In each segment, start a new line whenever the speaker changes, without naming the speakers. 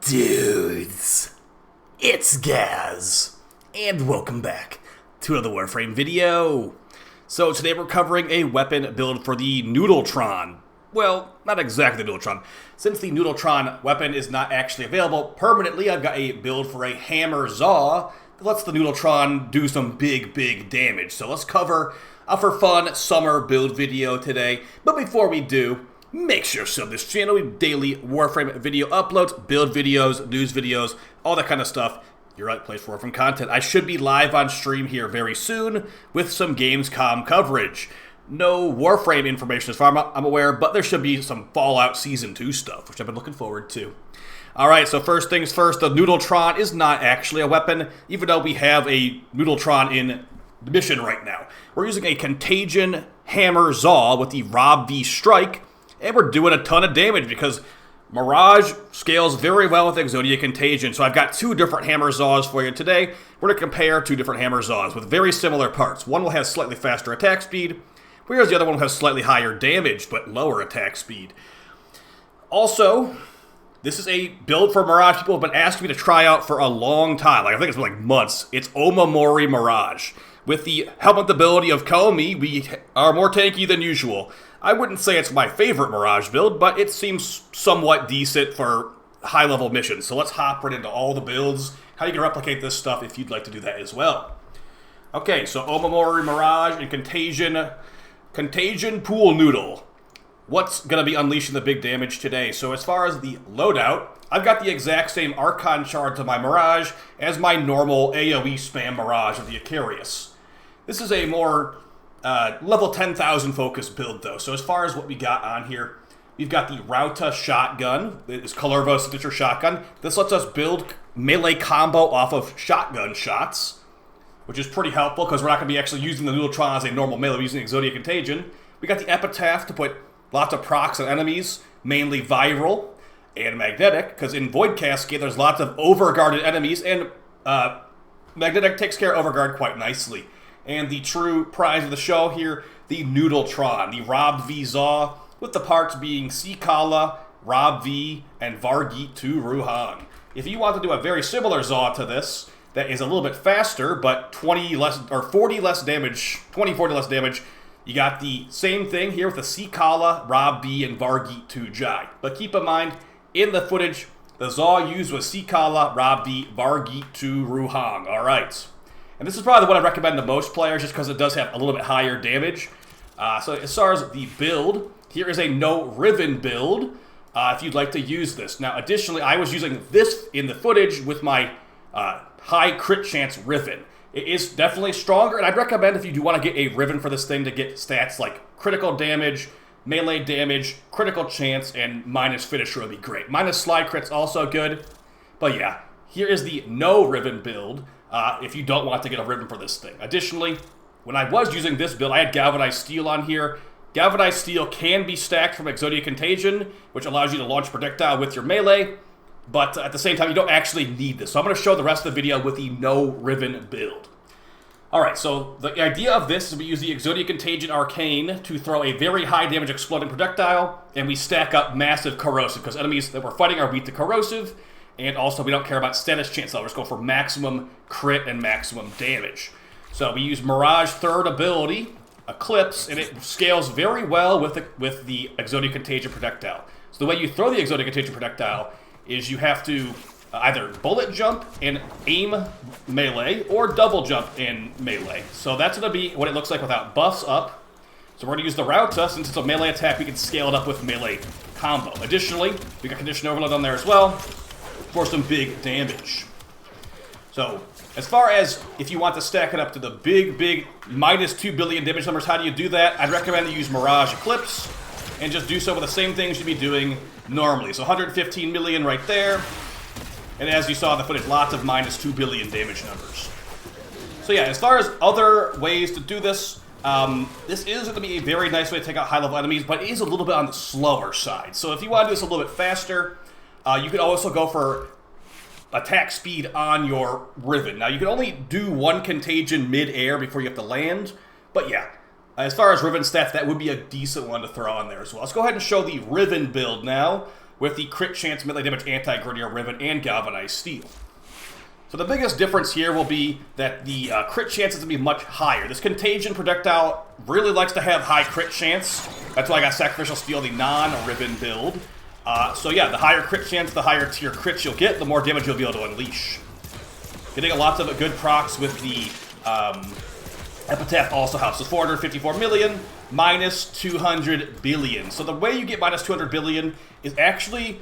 Dudes, it's Gaz, and welcome back to another Warframe video. So today we're covering a weapon build for the Noodletron. Well, not exactly the Noodletron. Since the Noodletron weapon is not actually available permanently, I've got a build for a Hammer Zaw that lets the Noodletron do some big damage. So let's cover a for fun summer build video today. But before we do, make sure to sub this channel. We have daily Warframe video uploads, build videos, news videos, all that kind of stuff. You're right place for Warframe content. I should be live on stream here very soon with some gamescom coverage. No Warframe information as far as I'm aware, but there should be some Fallout Season 2 stuff, which I've been looking forward to. Alright, so first things first, the Noodletron is not actually a weapon, even though we have a Noodletron in the mission right now. We're using a Contagion Hammer Zaw with the Rob V Strike, and we're doing a ton of damage because Mirage scales very well with Exodia Contagion. So I've got two different Hammer Zaws for you today. We're going to compare two different Hammer Zaws with very similar parts. One will have slightly faster attack speed, whereas the other one will have slightly higher damage but lower attack speed. Also, this is a build for Mirage people have been asking me to try out for a long time. I think it's been like months. It's Omamori Mirage. With the helmet ability of Komi, we are more tanky than usual. I wouldn't say it's my favorite Mirage build, but it seems somewhat decent for high-level missions. So let's hop right into all the builds, how you can replicate this stuff if you'd like to do that as well. Okay, so Omamori Mirage and Contagion Pool Noodle. What's going to be unleashing the big damage today? So as far as the loadout, I've got the exact same Archon Shards of my Mirage as my normal AoE spam Mirage of the Icarius. This is a more level 10,000 focus build, though. So as far as what we got on here, we've got the Rauta shotgun. It's Colorvo signature shotgun. This lets us build melee combo off of shotgun shots, which is pretty helpful because we're not going to be actually using the Noodletron as a normal melee. We're using Exodia Contagion. We got the Epitaph to put lots of procs on enemies, mainly viral and magnetic, because in Void Cascade there's lots of overguarded enemies, and magnetic takes care of overguard quite nicely. And the true prize of the show here, the Noodletron, the Rob V Zaw, with the parts being Sikala, Rob V, and Vargeet 2 Ruhan. If you want to do a very similar Zaw to this, that is a little bit faster, but 40 less damage, you got the same thing here with the Sikala, Rob V, and Vargeet 2 Jai. But keep in mind, in the footage, the Zaw used was Sikala, Rob V, Vargeet 2 Ruhan. Alright. And this is probably the one I recommend to most players just because it does have a little bit higher damage. So as far as the build, here is a no Riven build if you'd like to use this. Now additionally, I was using this in the footage with my high crit chance Riven. It is definitely stronger, and I'd recommend if you do want to get a Riven for this thing to get stats like critical damage, melee damage, critical chance, and minus finisher would be great. Minus slide crit's also good. But yeah, here is the no Riven build. If you don't want to get a Riven for this thing. Additionally, when I was using this build, I had Galvanized Steel on here. Galvanized Steel can be stacked from Exodia Contagion, which allows you to launch projectile with your melee, but at the same time, you don't actually need this. So I'm going to show the rest of the video with the no Riven build. Alright, so the idea of this is we use the Exodia Contagion Arcane to throw a very high damage exploding projectile, and we stack up massive corrosive, because enemies that we're fighting are weak to corrosive. And also, we don't care about status chance, so we're just going for maximum crit and maximum damage. So we use Mirage third ability, Eclipse, and it scales very well with the Exodia Contagion projectile. So the way you throw the Exodia Contagion projectile is you have to either bullet jump and aim melee, or double jump in melee. So that's going to be what it looks like without buffs up. So we're going to use the Rauta. Since it's a melee attack, we can scale it up with melee combo. Additionally, we got Condition Overload on there as well for some big damage. So, as far as if you want to stack it up to the big minus 2 billion damage numbers, how do you do that? I'd recommend you use Mirage Eclipse and just do so with the same things you'd be doing normally. So 115 million right there. And as you saw in the footage, lots of minus 2 billion damage numbers. So yeah, as far as other ways to do this, this is going to be a very nice way to take out high-level enemies, but it is a little bit on the slower side. So if you want to do this a little bit faster, you could also go for attack speed on your Riven. Now, you can only do one Contagion mid-air before you have to land, but yeah, as far as Riven stats, that would be a decent one to throw on there as well. Let's go ahead and show the Riven build now. with the crit chance, melee damage, anti-grenadier, riven, and galvanized steel. So the biggest difference here will be that the crit chance is going to be much higher. This contagion projectile really likes to have high crit chance. That's why I got sacrificial steel, the non-riven build. So yeah, the higher crit chance, the higher tier crits you'll get, the more damage you'll be able to unleash. Getting lots of good procs with the Epitaph also helps. So 454 million minus 200 billion. So the way you get minus 200 billion is actually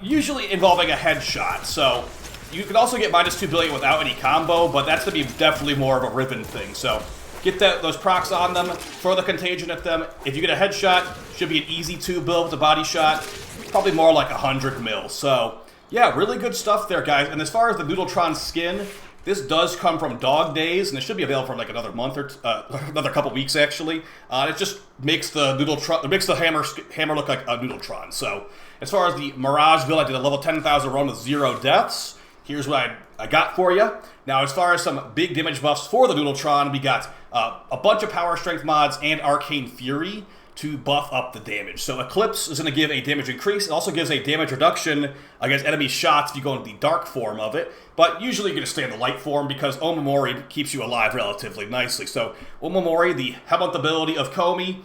usually involving a headshot. So you can also get minus 2 billion without any combo, but that's going to be definitely more of a Riven thing. So get those procs on them, throw the contagion at them. If you get a headshot, should be an easy 2 build with a body shot. Probably more like 100 mil. So yeah, really good stuff there, guys. And as far as the Noodletron skin, this does come from Dog Days, and it should be available for like another month or another couple weeks actually. It just makes the Noodletron, it makes the hammer look like a Noodletron. So as far as the Mirage Build, I did a level 10,000 run with 0 deaths. Here's what I got for you. Now, as far as some big damage buffs for the Noodletron, we got a bunch of power strength mods and Arcane Fury to buff up the damage. So Eclipse is going to give a damage increase. It also gives a damage reduction against enemy shots if you go into the dark form of it. But usually you're going to stay in the light form because Omamori keeps you alive relatively nicely. So Omamori, the Hemonth ability of Komi,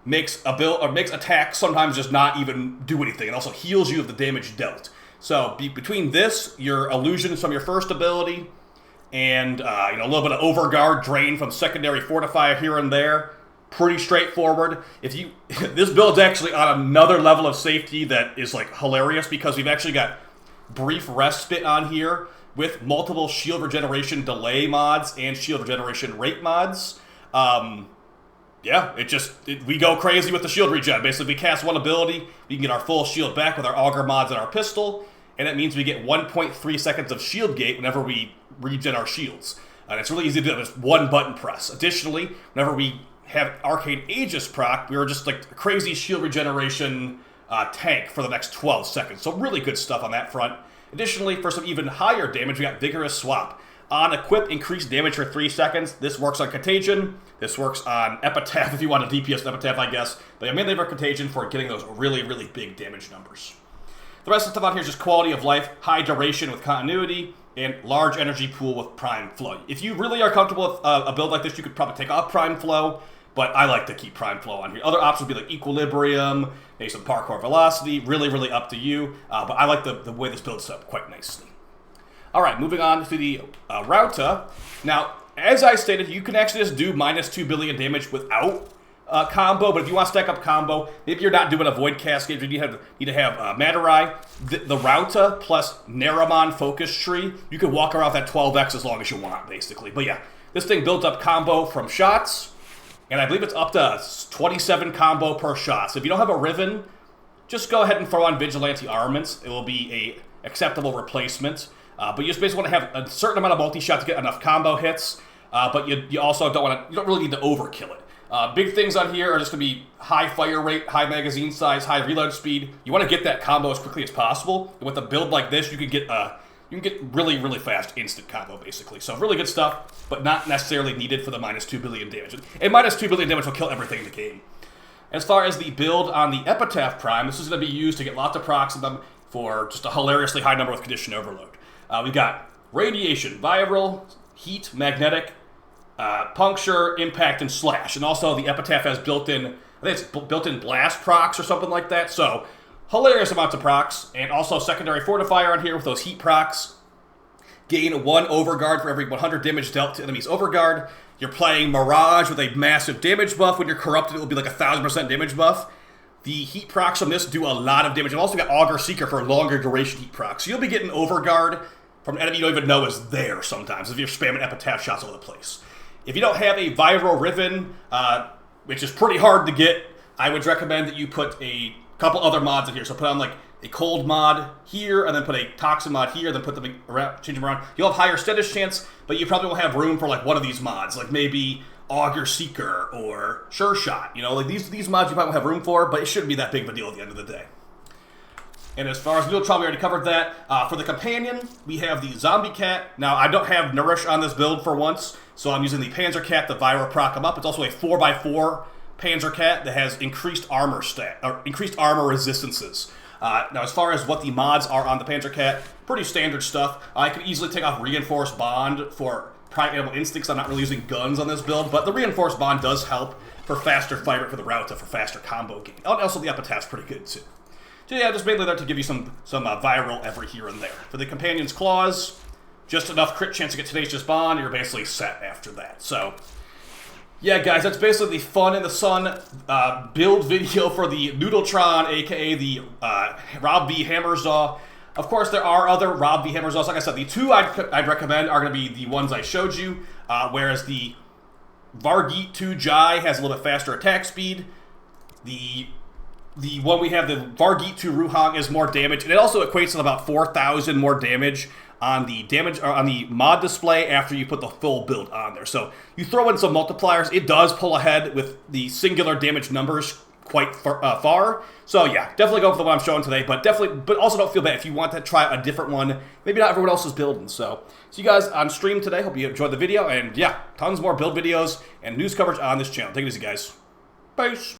makes attacks sometimes just not even do anything. It also heals you of the damage dealt. So between this, your illusions from your first ability, and a little bit of overguard drain from secondary fortifier here and there, pretty straightforward. This build's actually on another level of safety that is like hilarious because we've actually got brief respite on here with multiple shield regeneration delay mods and shield regeneration rate mods. Yeah, we go crazy with the shield regen. Basically, we cast one ability, we can get our full shield back with our auger mods and our pistol, and that means we get 1.3 seconds of shield gate whenever we regen our shields. And it's really easy to do with one button press. Additionally, whenever we have Arcane Aegis proc, we were just like a crazy shield regeneration tank for the next 12 seconds. So really good stuff on that front. Additionally, for some even higher damage, we got Vigorous Swap. On Equip, increased damage for 3 seconds. This works on Contagion. This works on Epitaph if you want to DPS Epitaph, I guess. But I mainly for Contagion for getting those really, really big damage numbers. The rest of the stuff on here is just quality of life, high duration with continuity, and large energy pool with Prime Flow. If you really are comfortable with a build like this, you could probably take off Prime Flow, but I like to keep Prime Flow on here. Other options would be like Equilibrium, maybe some Parkour Velocity, really, really up to you. But I like the way this builds up quite nicely. All right, moving on to the Rauta. Now, as I stated, you can actually just do minus 2 billion damage without combo, but if you want to stack up combo, maybe you're not doing a Void Cascade, you need to have Madarai, the Rauta plus Naramon Focus Tree. You can walk around that 12x as long as you want, basically. But yeah, this thing builds up combo from shots, and I believe it's up to 27 combo per shot. So if you don't have a Riven, just go ahead and throw on Vigilante Armaments. It will be a acceptable replacement. But you just basically want to have a certain amount of multi-shot to get enough combo hits, but you also don't really need to overkill it. Big things on here are just going to be high fire rate, high magazine size, high reload speed. You want to get that combo as quickly as possible. And with a build like this, you can get really, really fast instant combo, basically. So really good stuff, but not necessarily needed for the minus 2 billion damage. And minus 2 billion damage will kill everything in the game. As far as the build on the Epitaph Prime, this is going to be used to get lots of procs of them for just a hilariously high number with Condition Overload. We've got Radiation, Viral, Heat, Magnetic, Puncture, Impact, and Slash. And also the Epitaph has built-in, I think it's built-in Blast procs or something like that. So, hilarious amounts of procs. And also Secondary Fortifier on here with those Heat procs. Gain 1 Overguard for every 100 damage dealt to enemies Overguard. You're playing Mirage with a massive damage buff. When you're Corrupted, it will be like 1,000% damage buff. The Heat procs on this do a lot of damage. I've also got Augur Seeker for longer duration Heat procs. So you'll be getting Overguard from an enemy you don't even know is there sometimes if you're spamming Epitaph shots all over the place. If you don't have a Viral Riven, which is pretty hard to get, I would recommend that you put a couple other mods in here. So put on like a Cold mod here, and then put a Toxin mod here, then put them around, change them around. You'll have higher status chance, but you probably won't have room for like one of these mods, like maybe Augur Seeker or Sure Shot. You know, like these mods you probably won't have room for, but it shouldn't be that big of a deal at the end of the day. And as far as Noodletron, we already covered that. For the companion, we have the Zombie Cat. Now, I don't have Nourish on this build for once, so I'm using the Panzer Cat to Viral proc him up. It's also a 4x4 Panzer Cat that has increased armor resistances. Now, as far as what the mods are on the Panzer Cat, pretty standard stuff. I could easily take off Reinforced Bond for Prime Animal Instincts. I'm not really using guns on this build, but the Reinforced Bond does help for faster fire rate for the Rauta, for faster combo game. And also, the Epitaph's pretty good, too. So yeah, just mainly there to give you some viral every here and there. For the Companion's Claws, just enough crit chance to get Tenacious Bond, you're basically set after that. So, yeah, guys, that's basically the Fun in the Sun build video for the Noodletron, aka the Rob V Hammersaw. Of course, there are other Rob V Hammersaws. Like I said, the two I'd recommend are going to be the ones I showed you, whereas the Vargeet 2 Jai has a little bit faster attack speed. The one we have, the Vargeet 2 Ruhang, is more damage, and it also equates to about 4,000 more damage on the mod display after you put the full build on there. So you throw in some multipliers, it does pull ahead with the singular damage numbers quite far. So yeah, definitely go for the one I'm showing today, but also don't feel bad if you want to try a different one. Maybe not everyone else is building. So see you guys on stream today. Hope you enjoyed the video, and yeah, tons more build videos and news coverage on this channel. Take it easy, guys. Peace.